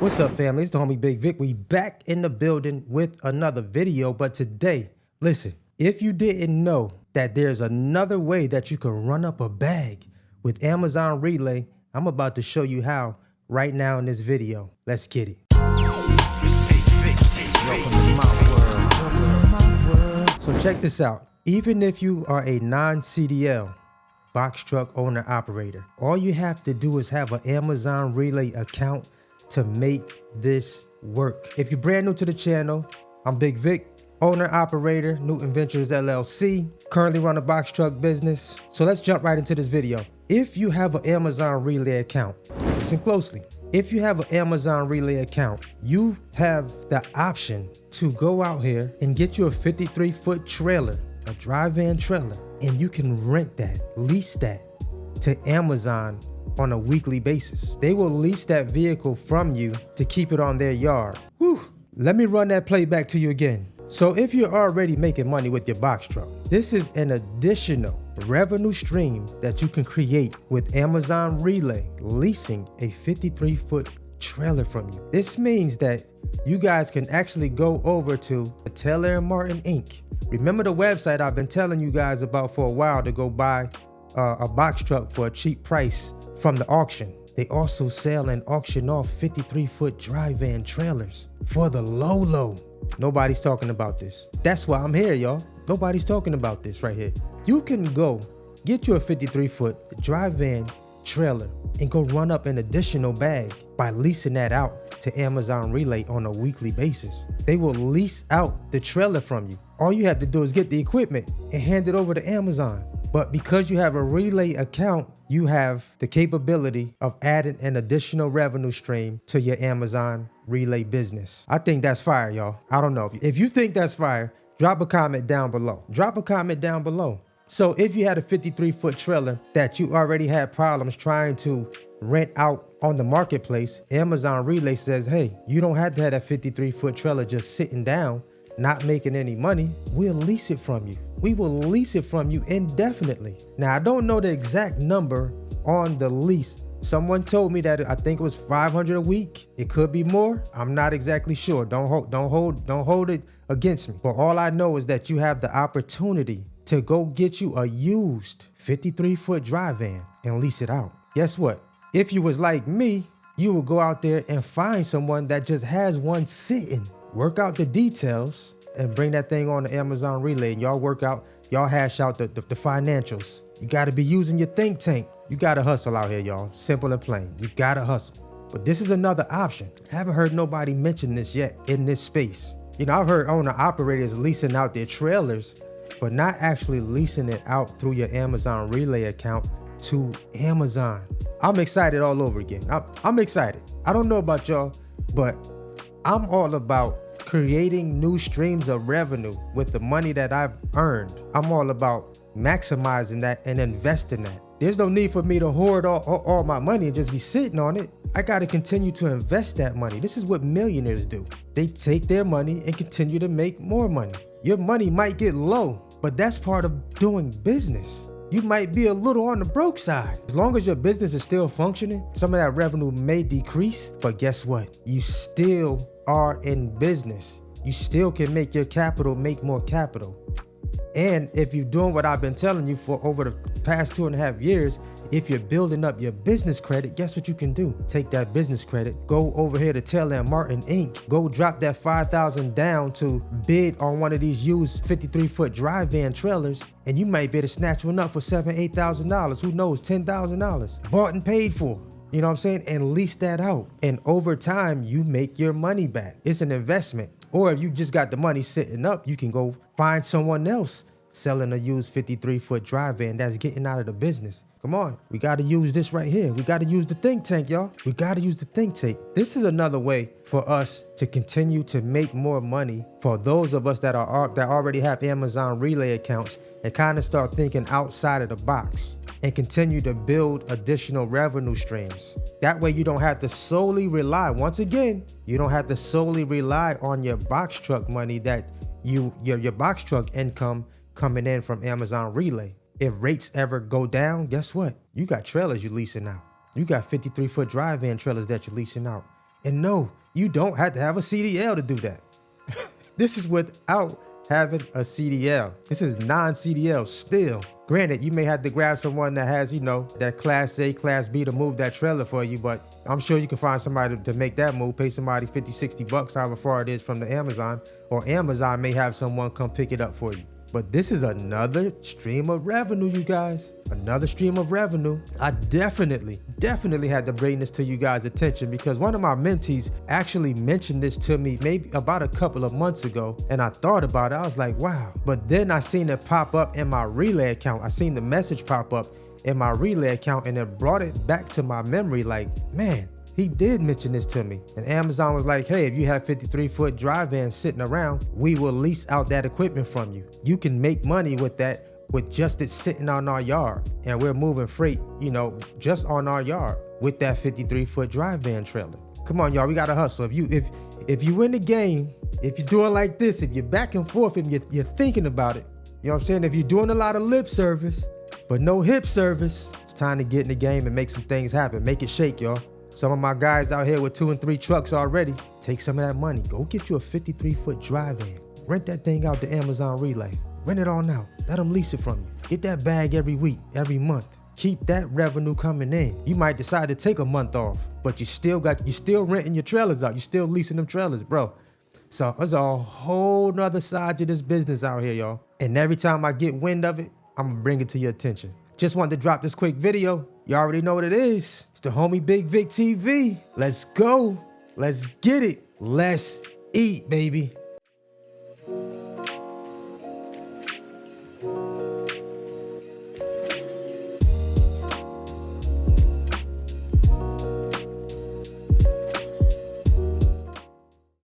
What's up, family? It's the homie Bigg Vic. We back in the building with another video. But today, listen, if you didn't know that there's another way that you can run up a bag with Amazon Relay, I'm about to show you how right now in this video. Let's get it. Welcome to my world. So check this out. Even if you are a non-CDL box truck owner operator, all you have to do is have an Amazon Relay account to make this work. If you're brand new to the channel, I'm Bigg Vic, owner operator, Newton Ventures LLC, currently run a box truck business. So let's jump right into this video. If you have an Amazon Relay account, listen closely. If you have an Amazon Relay account, you have the option to go out here and get you a 53-foot trailer, a dry van trailer, and you can rent that, lease that to Amazon on a weekly basis. They will lease that vehicle from you to keep it on their yard. Whew. Let me run that play back to you again. So if you're already making money with your box truck, this is an additional revenue stream that you can create with Amazon Relay leasing a 53-foot trailer from you. This means that you guys can actually go over to Taylor & Martin Inc. Remember the website I've been telling you guys about for a while to go buy a box truck for a cheap price from the auction. They also sell and auction off 53-foot dry van trailers for the low. Nobody's talking about this. That's why I'm here, y'all. Nobody's talking about this right here. You can go get you a 53-foot dry van trailer and go run up an additional bag by leasing that out to Amazon Relay on a weekly basis. They will lease out the trailer from you. All you have to do is get the equipment and hand it over to Amazon. But because you have a Relay account, you have the capability of adding an additional revenue stream to your Amazon Relay business. I think that's fire, y'all. I don't know. If you think that's fire, drop a comment down below. Drop a comment down below. So if you had a 53-foot trailer that you already had problems trying to rent out on the marketplace, Amazon Relay says, hey, you don't have to have that 53-foot trailer just sitting down, not making any money. We'll lease it from you. We will lease it from you indefinitely. Now, I don't know the exact number on the lease. Someone told me that I think it was $500 a week. It could be more. I'm not exactly sure. Don't hold it against me. But all I know is that you have the opportunity to go get you a used 53-foot dry van and lease it out. Guess what? If you was like me, you would go out there and find someone that just has one sitting, work out the details, and bring that thing on the Amazon Relay, and y'all hash out the financials. You got to be using your think tank. You got to hustle out here, y'all. Simple and plain. You got to hustle. But this is another option. I haven't heard nobody mention this yet in this space. You know, I've heard owner operators leasing out their trailers, but not actually leasing it out through your Amazon Relay account to Amazon. I'm excited all over again. I'm excited. I don't know about y'all, but I'm all about creating new streams of revenue with the money that I've earned. I'm all about maximizing that and investing that. There's no need for me to hoard all my money and just be sitting on it. I got to continue to invest that money. This is what millionaires do. They take their money and continue to make more money. Your money might get low, but that's part of doing business. You might be a little on the broke side. As long as your business is still functioning, some of that revenue may decrease, but guess what? You still are in business. You still can make your capital make more capital. And if you're doing what I've been telling you for over the past 2.5 years, if you're building up your business credit, guess what you can do? Take that business credit, go over here to Taylor & Martin Inc., go drop that $5,000 down to bid on one of these used 53-foot dry van trailers, and you might be able to snatch one up for $7,000, $8,000, who knows, $10,000. Bought and paid for. You know what I'm saying? And lease that out. And over time, you make your money back. It's an investment. Or if you just got the money sitting up, you can go find someone else selling a used 53-foot dry van that's getting out of the business. Come on, we got to use this right here. We got to use the think tank, y'all. We got to use the think tank. This is another way for us to continue to make more money for those of us that already have Amazon Relay accounts and kind of start thinking outside of the box and continue to build additional revenue streams. That way you don't have to solely rely, once again, you don't have to solely rely on your box truck money that your box truck income coming in from Amazon Relay. If rates ever go down, guess what? You got trailers you're leasing out. You got 53-foot dry van trailers that you're leasing out. And no, you don't have to have a CDL to do that. This is without having a CDL. This is non-CDL still. Granted, you may have to grab someone that has, that Class A, Class B to move that trailer for you, but I'm sure you can find somebody to make that move, pay somebody 50, 60 bucks, however far it is from the Amazon, or Amazon may have someone come pick it up for you. But this is another stream of revenue, you guys. Another stream of revenue. I definitely had to bring this to you guys' attention because one of my mentees actually mentioned this to me maybe about a couple of months ago. And I thought about it. I was like, wow. But then I seen it pop up in my Relay account. I seen the message pop up in my Relay account and it brought it back to my memory like, man, he did mention this to me. And Amazon was like, hey, if you have 53-foot dry vans sitting around, we will lease out that equipment from you. You can make money with that, with just it sitting on our yard. And we're moving freight, just on our yard with that 53-foot dry van trailer. Come on, y'all, we gotta hustle. If you win the game, if you're doing like this, if you're back and forth and you're thinking about it, you know what I'm saying? If you're doing a lot of lip service, but no hip service, it's time to get in the game and make some things happen. Make it shake, y'all. Some of my guys out here with 2 and 3 trucks already, take some of that money. Go get you a 53-foot dry van. Rent that thing out to Amazon Relay. Rent it on out. Let them lease it from you. Get that bag every week, every month. Keep that revenue coming in. You might decide to take a month off, but you still renting your trailers out. You still leasing them trailers, bro. So there's a whole nother side to this business out here, y'all. And every time I get wind of it, I'm gonna bring it to your attention. Just wanted to drop this quick video. You already know what it is. It's the homie Bigg Vic TV. Let's go. Let's get it. Let's eat, baby.